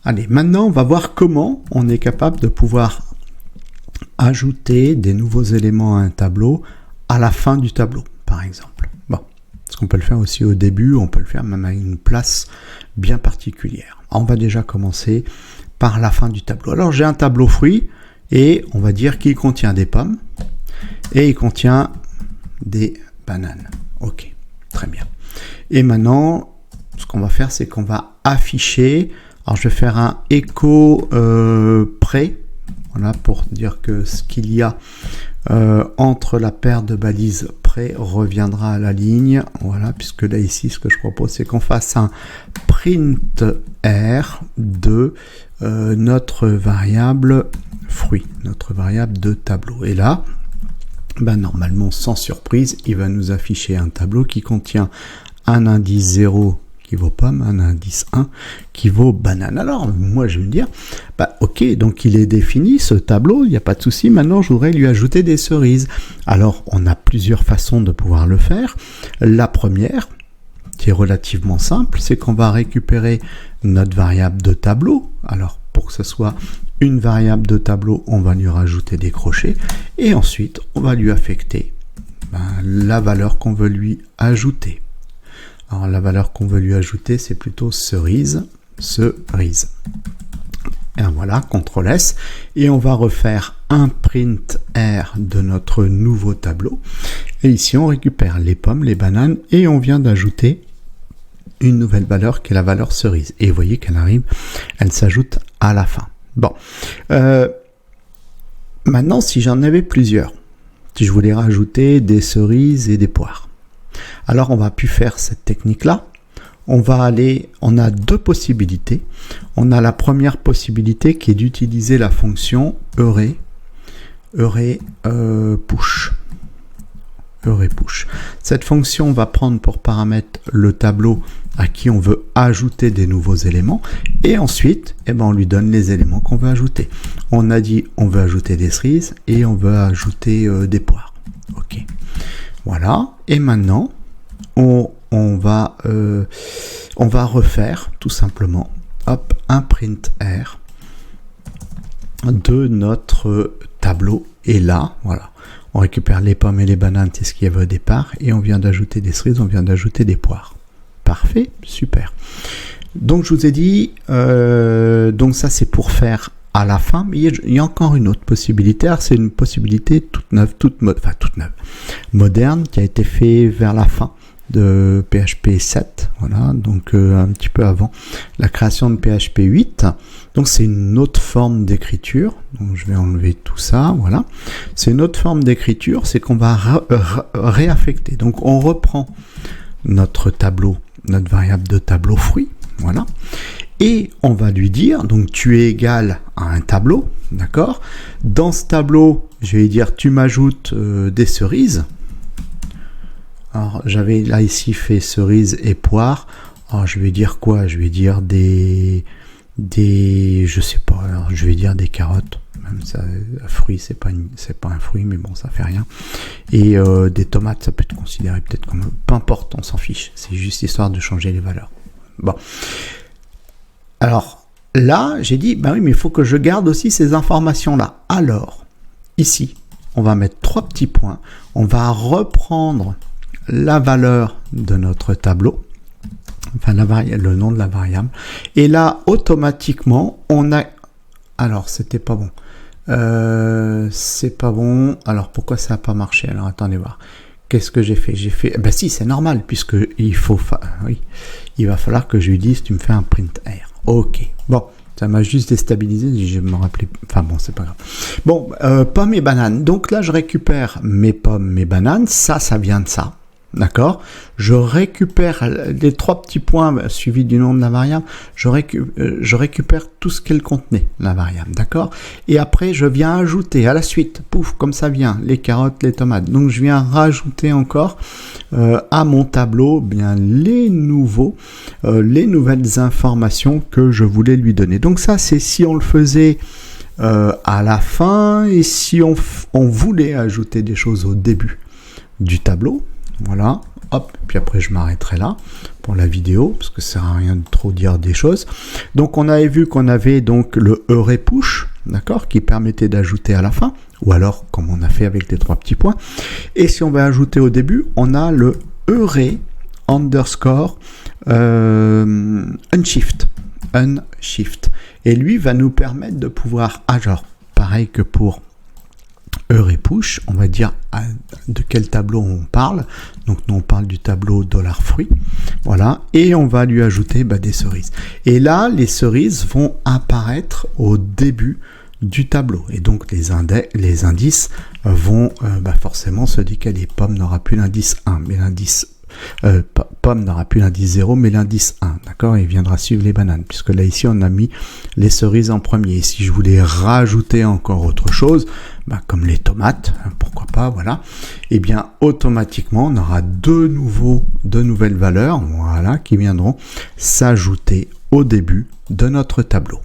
Allez, maintenant on va voir comment on est capable de pouvoir ajouter des nouveaux éléments à un tableau à la fin du tableau, par exemple. Bon, parce qu'on peut le faire aussi au début, on peut le faire même à une place bien particulière. On va déjà commencer par la fin du tableau. Alors j'ai un tableau fruits et on va dire qu'il contient des pommes et il contient des bananes. Ok, très bien. Et maintenant, ce qu'on va faire, c'est qu'on va afficher. Alors je vais faire un écho près. Voilà, pour dire que ce qu'il y a entre la paire de balises près reviendra à la ligne. Voilà, puisque là ici, ce que je propose, c'est qu'on fasse un print R de notre variable fruit, notre variable de tableau. Et là, normalement, sans surprise, il va nous afficher un tableau qui contient un indice 0 qui vaut pomme, un indice 1 qui vaut banane. Alors, moi, je vais me dire, ok, donc il est défini, ce tableau, il n'y a pas de souci. Maintenant, je voudrais lui ajouter des cerises. Alors, on a plusieurs façons de pouvoir le faire. La première, qui est relativement simple, c'est qu'on va récupérer notre variable de tableau. Alors, pour que ce soit une variable de tableau, on va lui rajouter des crochets. Et ensuite, on va lui affecter la valeur qu'on veut lui ajouter. Alors la valeur qu'on veut lui ajouter, c'est plutôt cerise. Et voilà, CTRL S. Et on va refaire un print R de notre nouveau tableau. Et ici, on récupère les pommes, les bananes, et on vient d'ajouter une nouvelle valeur qui est la valeur cerise. Et vous voyez qu'elle arrive, elle s'ajoute à la fin. Bon. Maintenant, si j'en avais plusieurs, si je voulais rajouter des cerises et des poires, alors on va plus faire cette technique-là. On a deux possibilités. On a la première possibilité qui est d'utiliser la fonction push. Cette fonction va prendre pour paramètre le tableau à qui on veut ajouter des nouveaux éléments et ensuite on lui donne les éléments qu'on veut ajouter. On a dit on veut ajouter des cerises et on veut ajouter des poires. Ok. Voilà, et maintenant on va refaire tout simplement un print R de notre tableau. Et là, voilà, on récupère les pommes et les bananes, c'est ce qu'il y avait au départ, et on vient d'ajouter des cerises, on vient d'ajouter des poires. Parfait, super. Donc je vous ai dit, donc ça c'est pour faire à la fin, mais il y a encore une autre possibilité. C'est une possibilité toute neuve, moderne, qui a été fait vers la fin de PHP 7, voilà, donc un petit peu avant la création de PHP 8. Donc c'est une autre forme d'écriture. Donc je vais enlever tout ça, voilà. C'est une autre forme d'écriture, c'est qu'on va réaffecter. Donc on reprend notre tableau, notre variable de tableau fruit, voilà. Et on va lui dire, donc tu es égal à un tableau, d'accord? Dans ce tableau, je vais lui dire, tu m'ajoutes des cerises. Alors, j'avais là ici fait cerises et poires. Alors, je vais dire quoi? Je vais dire des, je sais pas, alors je vais dire des carottes. Même ça, fruit, c'est pas un fruit, mais bon, ça fait rien. Et des tomates, ça peut être considéré peut-être comme, peu importe, on s'en fiche. C'est juste histoire de changer les valeurs. Bon. Alors, là, j'ai dit, oui, mais il faut que je garde aussi ces informations-là. Alors, ici, on va mettre 3 petits points. On va reprendre la valeur de notre tableau, enfin le nom de la variable. Et là, automatiquement, on a... Alors, c'était pas bon. C'est pas bon. Alors, pourquoi ça n'a pas marché? Alors, attendez voir. Qu'est-ce que j'ai fait? J'ai fait... si, c'est normal, puisque il va falloir que je lui dise, tu me fais un print R. Ok, bon, ça m'a juste déstabilisé, je me rappelais, enfin bon, c'est pas grave. Bon, pommes et bananes, donc là je récupère mes pommes, mes bananes, ça vient de ça, d'accord? Je récupère les 3 petits points suivis du nom de la variable, je récupère tout ce qu'elle contenait, la variable, d'accord? Et après je viens ajouter à la suite, pouf, comme ça vient, les carottes, les tomates, donc je viens rajouter encore à mon tableau les nouvelles informations que je voulais lui donner. Donc ça c'est si on le faisait à la fin et si on voulait ajouter des choses au début du tableau. Voilà, hop, puis après je m'arrêterai là pour la vidéo, parce que ça sert à rien de trop dire des choses. Donc on avait vu qu'on avait donc le array push, d'accord, qui permettait d'ajouter à la fin, ou alors comme on a fait avec les 3 petits points. Et si on va ajouter au début, on a le array underscore unshift. Et lui va nous permettre de pouvoir, genre pareil que pour array push, on va dire de quel tableau on parle. Donc nous on parle du tableau $fruit, voilà, et on va lui ajouter des cerises. Et là les cerises vont apparaître au début du tableau, et donc les indices vont forcément se décaler. Pomme n'aura plus l'indice 1, mais l'indice pomme n'aura plus l'indice 0, mais l'indice 1, d'accord, il viendra suivre les bananes, puisque là ici on a mis les cerises en premier. Et si je voulais rajouter encore autre chose, comme les tomates, pourquoi pas, voilà, et bien automatiquement on aura deux nouvelles valeurs, voilà, qui viendront s'ajouter au début de notre tableau.